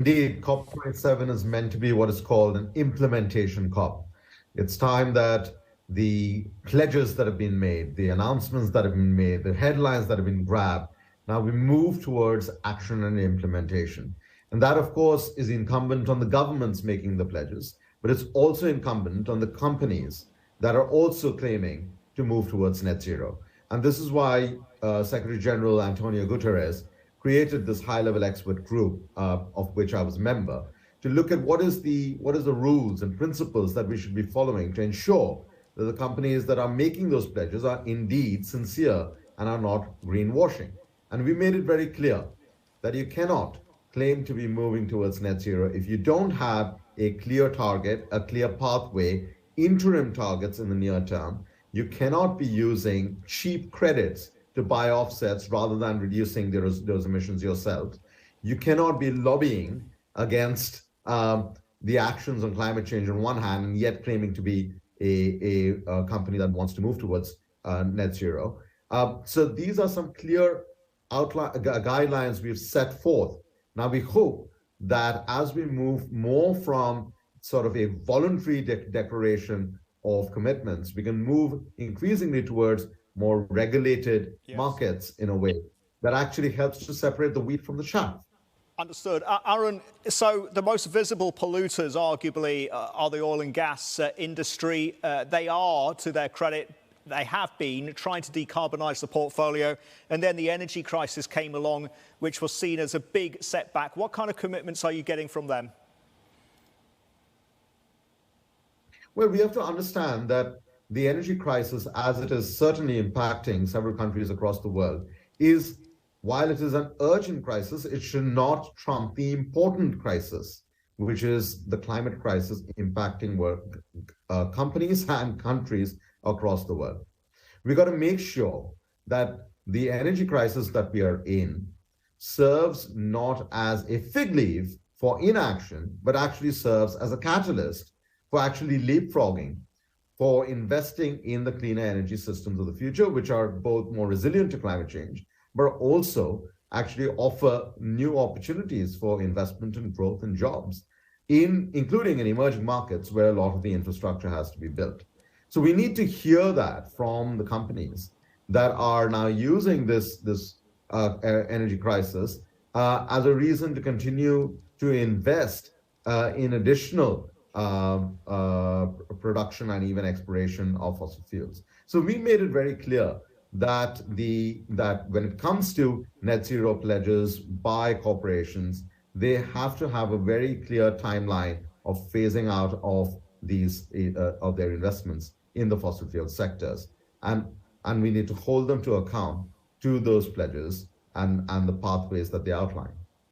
Indeed, COP27 is meant to be what is called an implementation COP. It's time that the pledges that have been made, the announcements that have been made, the headlines that have been grabbed, now we move towards action and implementation. And that, of course, is incumbent on the governments making the pledges, but it's also incumbent on the companies that are also claiming to move towards net zero. And this is why Secretary General Antonio Guterres created this high-level expert group, of which I was a member, to look at what is the rules and principles that we should be following to ensure that the companies that are making those pledges are indeed sincere and are not greenwashing. And we made it very clear that you cannot claim to be moving towards net zero if you don't have a clear target, a clear pathway, interim targets in the near term. You cannot be using cheap credits to buy offsets rather than reducing those emissions yourself. You cannot be lobbying against the actions on climate change on one hand and yet claiming to be a company that wants to move towards net zero. So these are some clear guidelines we've set forth. Now we hope that as we move more from sort of a voluntary declaration of commitments, we can move increasingly towards more regulated markets in a way that actually helps to separate the wheat from the chaff. Understood. Arun, so the most visible polluters arguably are the oil and gas industry. They are, to their credit, they have been trying to decarbonise the portfolio, and then the energy crisis came along, which was seen as a big setback. What kind of commitments are you getting from them? Well, we have to understand that the energy crisis, as it is certainly impacting several countries across the world, is, while it is an urgent crisis, it should not trump the important crisis, which is the climate crisis impacting companies and countries across the world. We've got to make sure that the energy crisis that we are in serves not as a fig leaf for inaction, but actually serves as a catalyst for actually leapfrogging, for investing in the cleaner energy systems of the future, which are both more resilient to climate change, but also actually offer new opportunities for investment and growth and jobs, including in emerging markets where a lot of the infrastructure has to be built. So we need to hear that from the companies that are now using this energy crisis as a reason to continue to invest in additional production and even exploration of fossil fuels. So we made it very clear that when it comes to net zero pledges by corporations, they have to have a very clear timeline of phasing out of these of their investments in the fossil fuel sectors, and we need to hold them to account to those pledges and the pathways that they outline.